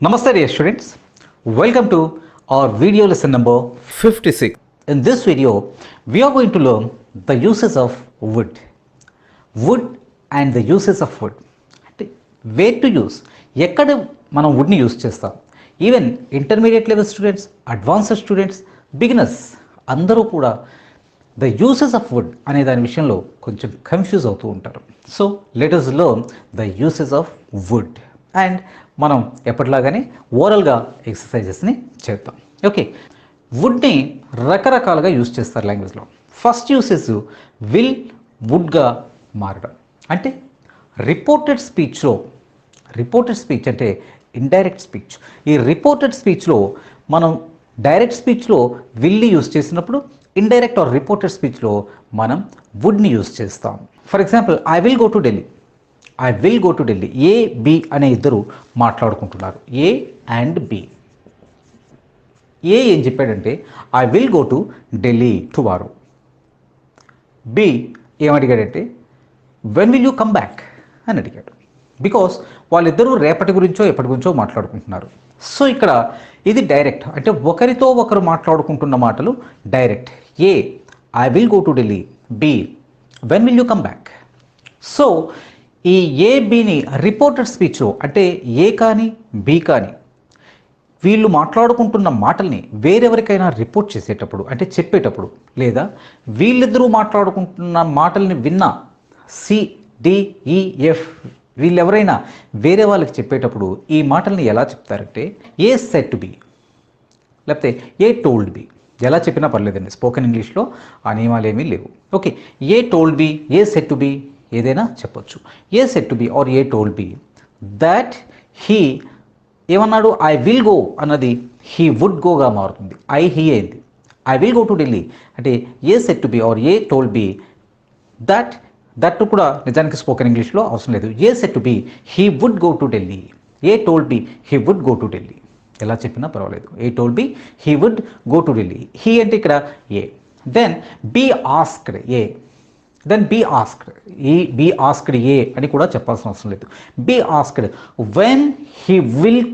Namaste dear students, welcome to our video lesson number 56. In this video, we are going to learn the uses of wood. Wood and the uses of wood. Where to use, ఎక్కడ మనం వుడ్ని use చేస్తాం. Even intermediate level students, advanced students, beginners అందరూ కూడా the uses of would అనే దాని విషయంలో కొంచెం కన్ఫ్యూజ్ అవుతూ ఉంటారు. So let us learn the uses of wood. And మనం ఎప్పటిలాగానే ఓరల్గా ఎక్సర్సైజెస్ని చేద్దాం. ఓకే, వుడ్ని రకరకాలుగా యూస్ చేస్తారు లాంగ్వేజ్లో. ఫస్ట్ యూసెస్ విల్ వుడ్గా మారడం. అంటే రిపోర్టెడ్ స్పీచ్ అంటే ఇండైరెక్ట్ స్పీచ్. ఈ రిపోర్టెడ్ స్పీచ్లో మనం డైరెక్ట్ స్పీచ్లో విల్ని యూస్ చేసినప్పుడు ఇండైరెక్ట్ ఆర్ రిపోర్టెడ్ స్పీచ్లో మనం వుడ్ని యూస్ చేస్తాం. For example, I will go to Delhi. A B అనే ఇద్దరు మాట్లాడుకుంటున్నారు. A and B. ఏ ఏం చెప్పాడంటే I will go to Delhi tomorrow. B ఏమడిగాడంటే when will you come back అని అడిగాడు. బికాస్ వాళ్ళిద్దరూ రేపటి గురించో ఎప్పటి గురించో మాట్లాడుకుంటున్నారు. సో ఇక్కడ ఇది డైరెక్ట్, అంటే ఒకరితో ఒకరు మాట్లాడుకుంటున్న మాటలు direct. A I will go to Delhi. B when will you come back. So ఈ ఏ బిని రిపోర్టెడ్ స్పీచ్లో, అంటే ఏ కానీ బి కానీ వీళ్ళు మాట్లాడుకుంటున్న మాటల్ని వేరెవరికైనా రిపోర్ట్ చేసేటప్పుడు, అంటే చెప్పేటప్పుడు, లేదా వీళ్ళిద్దరూ మాట్లాడుకుంటున్న మాటల్ని విన్న సి డి ఈ ఎఫ్ వీళ్ళెవరైనా వేరే వాళ్ళకి చెప్పేటప్పుడు ఈ మాటల్ని ఎలా చెప్తారంటే ఏ సెడ్ టు బి, లేకపోతే ఏ టోల్డ్ బి. ఎలా చెప్పినా పర్లేదండి, స్పోకెన్ ఇంగ్లీష్లో ఆ నియమాలు ఏమీ లేవు. Okay, A told B, A said to B ఏదైనా చెప్పొచ్చు. A said to B or A told B that he ఏమన్నాడు, ఐ విల్ గో అన్నది హీ వుడ్ గోగా మారుతుంది. హీ అయింది. ఐ విల్ గో టు ఢిల్లీ అంటే A said to B or A told B that కూడా నిజానికి స్పోకెన్ ఇంగ్లీష్లో అవసరం లేదు. A said to B he would go to Delhi. A told B he would go to Delhi. ఎలా చెప్పినా పర్వాలేదు. A told B he would go to Delhi. He అంటే ఇక్కడ A. Then B asked A. Then B asked. ఈ B asked A అని కూడా చెప్పాల్సిన అవసరం లేదు. B asked when he will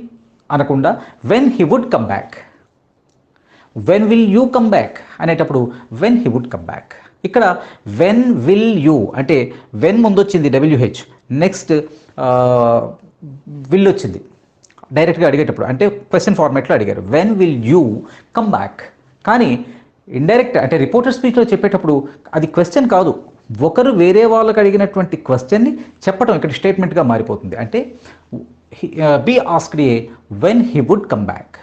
అనకుండా when he would come back. When will you come back అనేటప్పుడు when he would come back. ఇక్కడ when will you అంటే వెన్ ముందు వచ్చింది WH, నెక్స్ట్ విల్ వచ్చింది డైరెక్ట్గా అడిగేటప్పుడు, అంటే క్వశ్చన్ ఫార్మాట్లో అడిగారు when will you come back. కానీ ఇండైరెక్ట్ అంటే రిపోర్టర్ స్పీచ్లో చెప్పేటప్పుడు అది క్వశ్చన్ కాదు, ఒకరు వేరే వాళ్ళకి అడిగినటువంటి క్వశ్చన్ని చెప్పడం ఇక్కడ స్టేట్మెంట్గా మారిపోతుంది. అంటే B asked A when he would come back.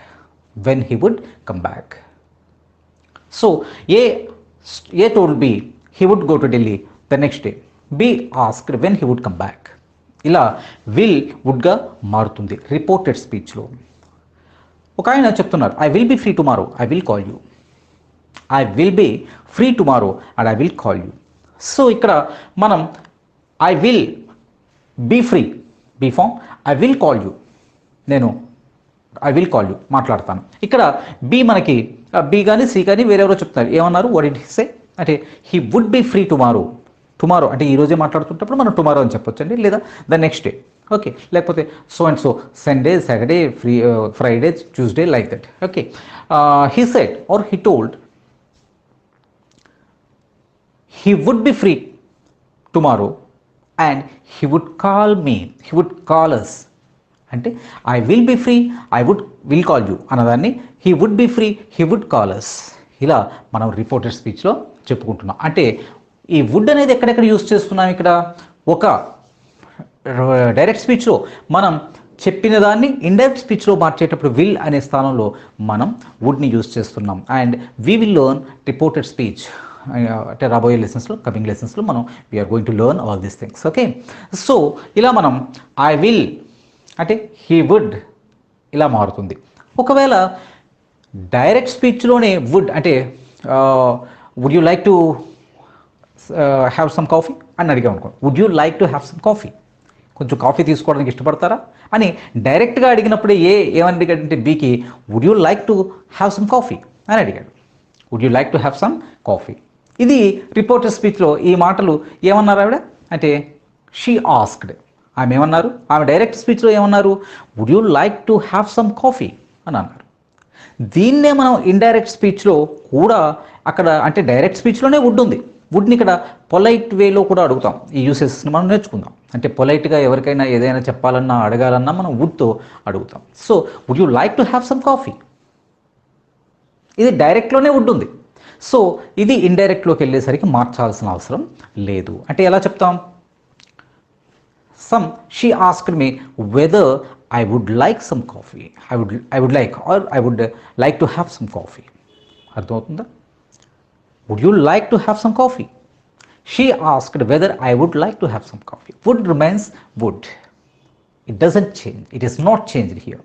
When he would come back. So A told B he would go to Delhi the next day. B asked when he would come back. ఇలా will వుడ్గా మారుతుంది reported స్పీచ్లో. ఒక ఆయన చెప్తున్నారు I will be free tomorrow, I will call you. I will be free tomorrow and I will call you. So ఇక్కడ మనం I will be free, be form, I will call you, నేను I will call you మాట్లాడతాను. ఇక్కడ B మనకి B కానీ C కానీ వేరెవరో చెప్తున్నారు. ఏమన్నారు, వాట్ డిడ్ హి సే అంటే he would be free tomorrow. Tomorrow అంటే ఈరోజే మాట్లాడుతుంటప్పుడు మనం టుమారో అని చెప్పొచ్చు అండి, లేదా ద నెక్స్ట్ డే. ఓకే, లేకపోతే so and so Sunday, Saturday, Friday, Tuesday, like that. Okay, he said or he told he would be free tomorrow and he would call me, he would call us. అంటే I will be free, will call you అన్నదాన్ని he would be free, he would call us. ఇలా మనం reported స్పీచ్లో చెప్పుకుంటున్నాం. అంటే ఈ would అనేది ఎక్కడెక్కడ use చేస్తున్నాం. ఇక్కడ ఒక డైరెక్ట్ స్పీచ్లో మనం చెప్పిన దాన్ని ఇండైరెక్ట్ స్పీచ్లో మార్చేటప్పుడు విల్ అనే స్థానంలో మనం వుడ్ని యూస్ చేస్తున్నాం. And we will learn reported speech అంటే రాబోయే లెసన్స్లో, కమింగ్ లెసన్స్లో మనం we are going to learn all these things. Okay, so ఇలా మనం ఐ విల్ అంటే హీ వుడ్ ఇలా మారుతుంది. ఒకవేళ డైరెక్ట్ స్పీచ్లోనే వుడ్ అంటే would you like to have some coffee అని అడిగాం అనుకో, would you like to have some coffee, కొంచెం కాఫీ తీసుకోవడానికి ఇష్టపడతారా అని డైరెక్ట్గా అడిగినప్పుడే ఏమని అడిగాడంటే బీకి would you like to have some coffee అని అడిగాడు. Would you like to have some coffee. ఇది రిపోర్టర్ స్పీచ్లో ఈ మాటలు ఏమన్నారు ఆవిడ అంటే షీ ఆస్క్డ్ ఆమె ఏమన్నారు, ఆమె డైరెక్ట్ స్పీచ్లో ఏమన్నారు, would you like to have some coffee అని అన్నారు. దీన్నే మనం ఇండైరెక్ట్ స్పీచ్లో కూడా అక్కడ అంటే డైరెక్ట్ స్పీచ్లోనే వుడ్ ఉంది, వుడ్ని ఇక్కడ పొలైట్ వేలో కూడా అడుగుతాం. ఈ యూసెస్ని మనం నేర్చుకుందాం. అంటే పొలైట్గా ఎవరికైనా ఏదైనా చెప్పాలన్నా అడగాలన్నా మనం వుడ్తో అడుగుతాం. So would you like to have some coffee, ఇది డైరెక్ట్లోనే వుడ్ ఉంది. సో ఇది ఇండైరెక్ట్లోకి వెళ్ళేసరికి మార్చాల్సిన అవసరం లేదు. అంటే ఎలా చెప్తాం, she asked me whether I would like some coffee, I would like or I would like to have some coffee. అర్థమవుతుందా? Would you like to have some coffee, she asked whether I would like to have some coffee. Would remains would, it doesn't change, it is not changed here.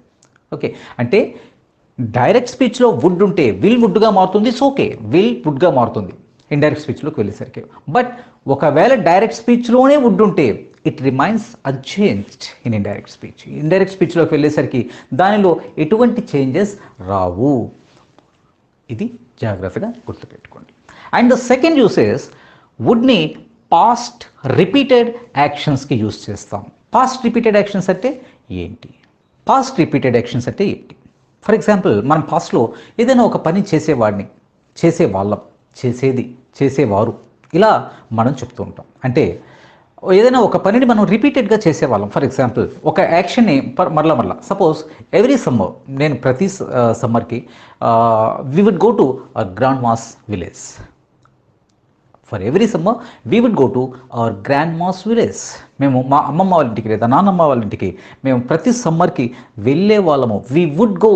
Okay, అంటే direct స్పీచ్లో would ఉంటే will వుడ్గా మారుతుంది, it's okay, will వుడ్గా మారుతుంది indirect స్పీచ్లోకి వెళ్ళేసరికి. But ఒకవేళ డైరెక్ట్ స్పీచ్లోనే వుడ్ ఉంటే it remains unchanged in indirect speech. Indirect స్పీచ్లోకి వెళ్ళేసరికి దానిలో ఎటువంటి చేంజెస్ రావు. ఇది జాగ్రత్తగా గుర్తుపెట్టుకోండి. అండ్ ద సెకండ్ యూసేస్, వుడ్ని పాస్ట్ రిపీటెడ్ యాక్షన్స్కి యూస్ చేస్తాం. పాస్ట్ రిపీటెడ్ యాక్షన్స్ అంటే ఏంటి? పాస్ట్ రిపీటెడ్ యాక్షన్స్ అంటే ఏంటి? ఫర్ ఎగ్జాంపుల్, మనం పాస్ట్లో ఏదైనా ఒక పని చేసేవాడిని, చేసేవాళ్ళం, చేసేది, చేసేవారు, ఇలా మనం చెప్తూ ఉంటాం. అంటే ఏదైనా ఒక పనిని మనం రిపీటెడ్గా చేసేవాళ్ళం. ఫర్ ఎగ్జాంపుల్, ఒక యాక్షన్ని మరలా సపోజ్ ఎవ్రీ సమ్మర్, నేను ప్రతి సమ్మర్కి we would go to grandma's village. For every summer we would go to our grandma's village. మేము మా అమ్మమ్మ వాళ్ళ ఇంటికి లేదా నాన్నమ్మ వాళ్ళ ఇంటికి మేము ప్రతి సమ్మర్కి వెళ్ళే వాళ్ళము. వీ వుడ్ గో,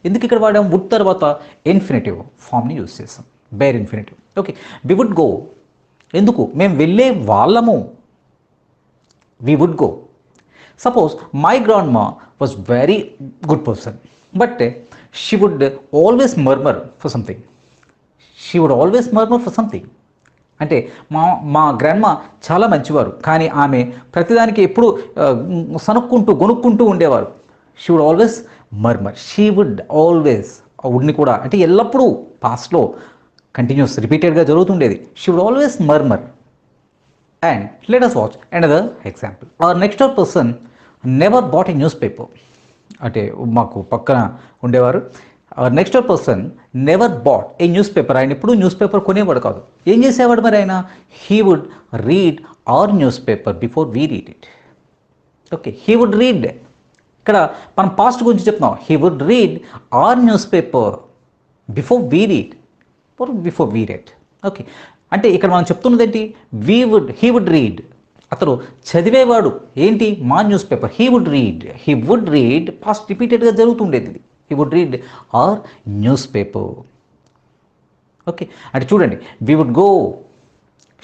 ఎందుకు ఇక్కడ వాడాం, వుడ్ తర్వాత ఇన్ఫినిటివ్ ఫామ్ని యూజ్ చేసాం, bare infinitive. Okay, we would go, ఎందుకు, మేము వెళ్ళే వాళ్ళము, we would go. Suppose my grandma was very good person, but she would always murmur for something, she would always murmur for something. అంటే మా grand మా చాలా మంచివారు, కానీ ఆమె ప్రతిదానికి ఎప్పుడు గొనుక్కుంటూ ఉండేవారు. She would always murmur, she would always, వుడ్ని కూడా అంటే ఎల్లప్పుడూ పాస్ట్లో కంటిన్యూస్ రిపీటెడ్గా జరుగుతుండేది. She would always murmur. And let us watch another example. Our next door person never bought a newspaper. అంటే మాకు పక్కన ఉండేవారు. Hour next door person never bought a news paper. ఆయన ఎప్పుడు న్యూస్ పేపర్ కొనేవాడు కాదు. ఏం చేసేవాడు మరి ఆయన? He would read our newspaper before we read it. Okay, he would read, ఇక్కడ మనం పాస్ట్ గురించి చెప్తున్నాం. He would read our newspaper before we read okay, అంటే ఇక్కడ మనం చెప్తున్నది ఏంటి? హీ వుడ్ రీడ్, అతను చదివేవాడు ఏంటి? మా newspaper. He would read past రిపీటెడ్గా జరుగుతుండేది ఇది. He would read our newspaper. Okay, అంటే చూడండి, we would go,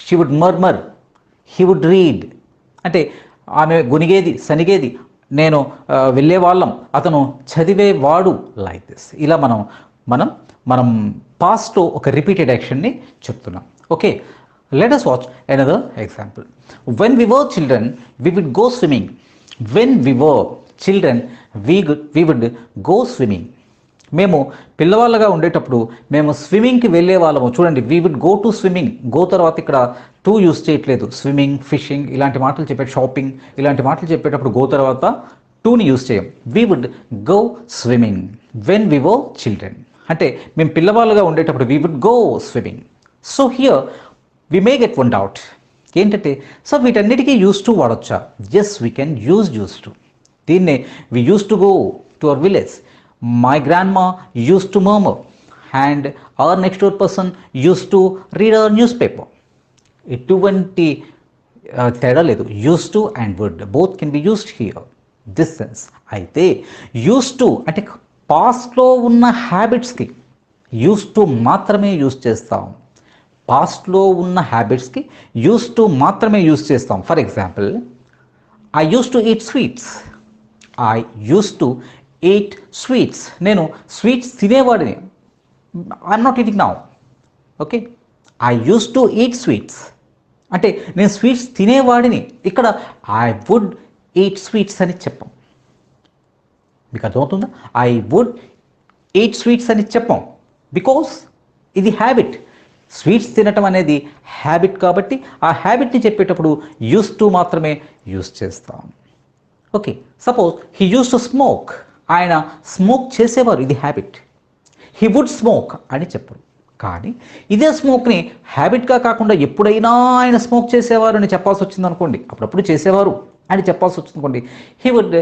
she would murmur, he would read. అంటే ఆమె గొనిగేది, సనిగేది, నేను వెళ్ళేవాళ్ళం, అతను చదివేవాడు, లైక్ దిస్. ఇలా మనం పాస్ట్లో ఒక రిపీటెడ్ యాక్షన్ని చెప్తున్నాం. Okay, let us watch another example. When we were children, we would go swimming. When we were children, we would go swimming. మేము పిల్లవాళ్ళగా ఉండేటప్పుడు మేము స్విమ్మింగ్కి వెళ్ళే వాళ్ళము. చూడండి, we would go to swimming. Go తర్వాత ఇక్కడ టు యూస్ చేయట్లేదు. స్విమ్మింగ్, ఫిషింగ్ ఇలాంటి మాటలు చెప్పే, షాపింగ్ ఇలాంటి మాటలు చెప్పేటప్పుడు గో తర్వాత టూని యూస్ చేయం. We would go swimming when we were children. అంటే మేము పిల్లవాళ్ళగా ఉండేటప్పుడు we would go swimming. So here we may get one doubt ఏంటంటే, సో వీటన్నిటికీ యూస్ టు వాడొచ్చా? Yes, we can use to. దీన్నే we use to go to our village, my grandma use to murmur, and our next door person use to read our newspaper. ఎటువంటి తేడా లేదు. Use to and would both can be used here, this sense. అయితే use to అంటే పాస్ట్లో ఉన్న హ్యాబిట్స్కి use to మాత్రమే use చేస్తాం. పాస్ట్లో ఉన్న హ్యాబిట్స్కి యూస్ టు మాత్రమే యూస్ చేస్తాం. For example, I use to eat sweets. I use to eat sweets. నేను స్వీట్స్ తినేవాడిని. I'm not eating now. Okay, I use to eat sweets అంటే నేను స్వీట్స్ తినేవాడిని. ఇక్కడ ఐ వుడ్ ఈట్ స్వీట్స్ అని చెప్పాం. మీకు అర్థమవుతుందా? ఐ వుడ్ ఈట్ స్వీట్స్ అని చెప్పాం బికాస్ ఇది హ్యాబిట్. స్వీట్స్ తినటం అనేది హ్యాబిట్ కాబట్టి ఆ హ్యాబిట్ని చెప్పేటప్పుడు యూస్ టు మాత్రమే యూస్ చేస్తాం. Okay, suppose he use to smoke, ఆయన స్మోక్ చేసేవారు, ఇది హ్యాబిట్. హీ వుడ్ స్మోక్ అని చెప్పరు. కానీ ఇదే స్మోక్ని హ్యాబిట్గా కాకుండా ఎప్పుడైనా ఆయన స్మోక్ చేసేవారు అని చెప్పాల్సి వచ్చింది అనుకోండి, అప్పుడప్పుడు చేసేవారు అని చెప్పాల్సి వచ్చింది అనుకోండి, he would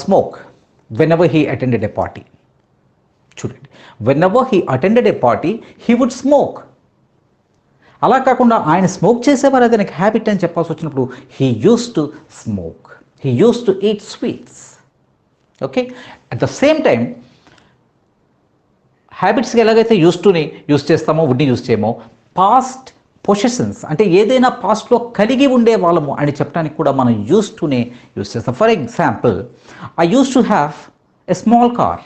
smoke whenever he attended a party. చూడండి, whenever he attended a party he would smoke. అలా కాకుండా ఆయన స్మోక్ చేసేవారు, అది నాకు హ్యాబిట్ అని చెప్పాల్సి వచ్చినప్పుడు he use to smoke, he use to eat sweets. Okay, at the same time హ్యాబిట్స్కి ఎలాగైతే యూస్ టుని యూస్ చేస్తామో వుడ్ని యూస్ చేయమో, పాస్ట్ పొజిషన్స్ అంటే ఏదైనా పాస్ట్లో కలిగి ఉండే వాళ్ళము అని చెప్పడానికి కూడా మనం యూస్ టునే యూస్ చేస్తాం. For example, I use to have a small car,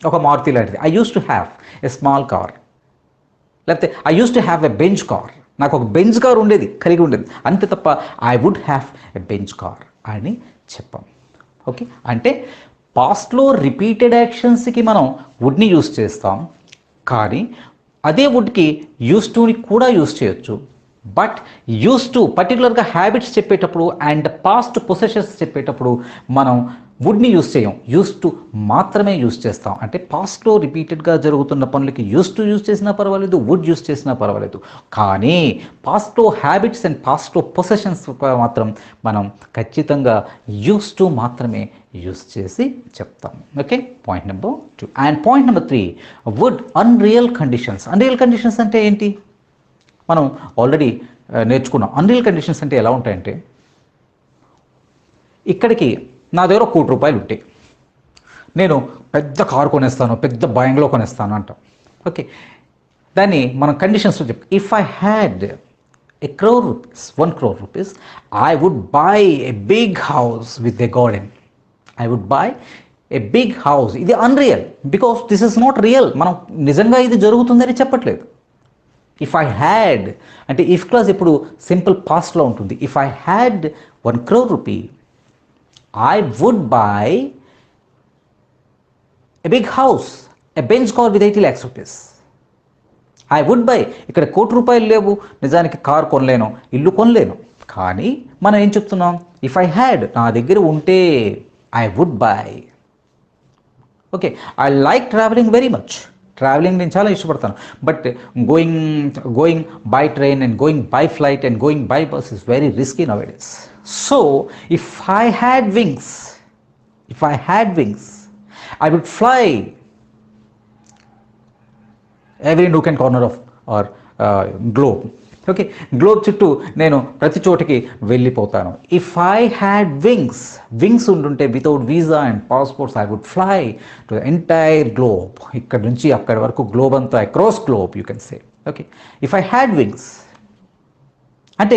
ఒక మారుతి లాంటిది. I use to have a small car. లేకపోతే I use to have a Benz car, నాకు ఒక బెంచ్ కార్ ఉండేది, కలిగి ఉండేది, అంతే తప్ప I would have a Benz car అని చెప్పాం. ఓకే, అంటే పాస్ట్లో రిపీటెడ్ యాక్షన్స్కి మనం వుడ్ని యూస్ చేస్తాం, కానీ అదే వుడ్కి యూస్ టుని కూడా యూస్ చేయొచ్చు. బట్ యూస్ టు పర్టికులర్గా హ్యాబిట్స్ చెప్పేటప్పుడు అండ్ పాస్ట్ పొసెషన్స్ చెప్పేటప్పుడు మనం వుడ్ని యూస్ చేయం, యూస్ టు మాత్రమే యూస్ చేస్తాం. అంటే పాస్ట్లో రిపీటెడ్గా జరుగుతున్న పనులకి యూస్ టు యూస్ చేసినా పర్వాలేదు, వుడ్ యూస్ చేసినా పర్వాలేదు. కానీ పాస్ట్లో హ్యాబిట్స్ అండ్ పాస్ట్లో పొసెషన్స్ మాత్రం మనం ఖచ్చితంగా యూస్ టు మాత్రమే యూస్ చేసి చెప్తాం. Okay, point number 2. And point number 3, would unreal conditions. Unreal conditions అంటే ఏంటి? మనం ఆల్రెడీ నేర్చుకున్నాం. అన్రియల్ కండిషన్స్ అంటే ఎలా ఉంటాయంటే, ఇక్కడికి నా దగ్గర ₹1,00,00,000 ఉంటాయి, నేను పెద్ద కారు కొనేస్తాను, పెద్ద బంగ్లో కొనేస్తాను అంటాం. ఓకే, దాన్ని మనం కండిషన్స్లో చెప్తాం. If I had ₹1 crore, ₹1 crore, I would buy a big house with a garden. I would buy a big house. ఇది unreal because this is not real. మనం నిజంగా ఇది జరుగుతుందని చెప్పట్లేదు. ఇఫ్ ఐ హ్యాడ్ అంటే ఇఫ్ క్లాస్ ఇప్పుడు simple పాస్ట్లో ఉంటుంది. If I had ₹1 crore, I would buy a big house, a Benz car with 80 lakhs rupees. I would buy. ఇక్కడ ₹1,00,00,000 లేవు, నిజానికి కార్ కొనలేను, ఇల్లు కొనలేను. కానీ మనం ఏం చెప్తున్నాం? ఇఫ్ ఐ హ్యాడ్, నా దగ్గర ఉంటే, I would buy. Okay, I like travelling very much. Travelling నేను చాలా ఇష్టపడతాను. But going by train and going by flight and going by bus is very risky nowadays. So, if I had wings, I would fly every nook and corner of our globe. Okay, globe చుట్టూ నేను ప్రతి చోటికి వెళ్ళిపోతాను. If I had wings ఉంటుంటే without visa and passports I would fly to the entire globe. ఇక్కడ నుంచి అక్కడి వరకు గ్లోబ్ అంతా, across globe you can say. Okay, if I had wings అంటే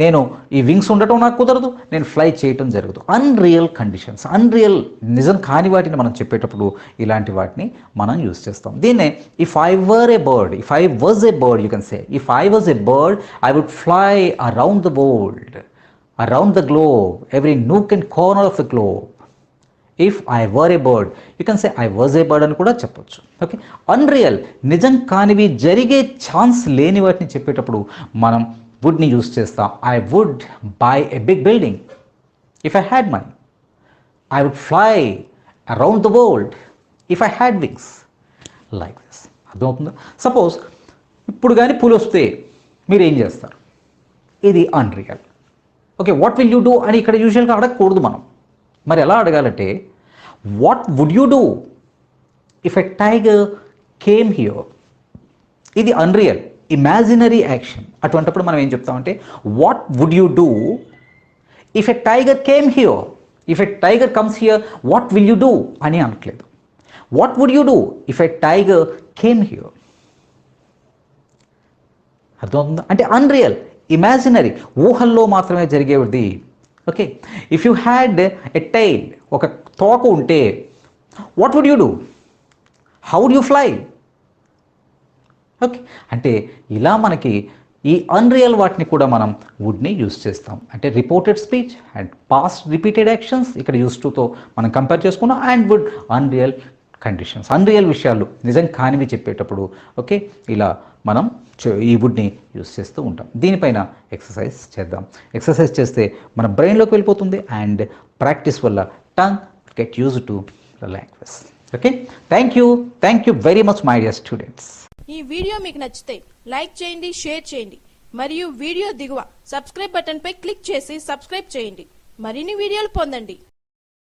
నేను ఈ వింగ్స్ ఉండటం నాకు కుదరదు, నేను ఫ్లై చేయటం జరగదు. అన్రియల్ కండిషన్స్, అన్రియల్ నిజం కాని వాటిని మనం చెప్పేటప్పుడు ఇలాంటి వాటిని మనం యూస్ చేస్తాం. దీన్నే if I was a bird you can say. If I was a bird I would fly around the world, around the globe, every nook and corner of the globe. If I were a bird you can say I was a bird అని కూడా చెప్పొచ్చు. Okay, unreal నిజం కానివి, జరిగే chance లేని వాటిని చెప్పేటప్పుడు మనం వుడ్ని యూస్ చేస్తాం. I would buy a big building if I had money. I would fly around the world if I had wings. Like this. అర్థమవుతుందా? సపోజ్ ఇప్పుడు కానీ పూలు వస్తే మీరు ఏం చేస్తారు? ఇది unreal. Okay, what will you do అని ఇక్కడ యూజువల్గా అడగకూడదు మనం. మరి ఎలా అడగాలంటే, what would you do if a tiger came here. ఇది అన్రియల్, ఇమాజినరీ యాక్షన్. అటువంటిప్పుడు మనం ఏం చెప్తామంటే, what would you do if a tiger came here. If a tiger comes here what will you do అని అనట్లేదు. What would you do if a tiger came here. అర్థమవుతుందా? అంటే unreal, imaginary, ఊహల్లో మాత్రమే జరిగేది. Okay, if you had a tail, ఒక తోక ఉంటే what would you do, how would you fly. Okay, అంటే ఇలా మనకి ఈ అన్రియల్ వాటిని కూడా మనం వుడ్ని యూస్ చేస్తాం. అంటే reported speech and past repeated actions ఇక్కడ యూస్ టుతో మనం కంపేర్ చేసుకున్నాం. And would unreal conditions, unreal విషయాలు, నిజం కానివి చెప్పేటప్పుడు ఓకే ఇలా మనం ఈ వుడ్ని యూస్ చేస్తూ ఉంటాం. దీనిపైన ఎక్సర్సైజ్ చేద్దాం. ఎక్సర్సైజ్ చేస్తే మన బ్రెయిన్లోకి వెళ్ళిపోతుంది అండ్ ప్రాక్టీస్ వల్ల tongue get use to the language. Okay, thank you very much my dear students. ఈ వీడియో మీకు నచ్చితే లైక్ చేయండి, షేర్ చేయండి మరియు వీడియో దిగువ సబ్స్క్రైబ్ బటన్ పై క్లిక్ చేసి సబ్స్క్రైబ్ చేయండి. మరిన్ని వీడియోలు పొందండి.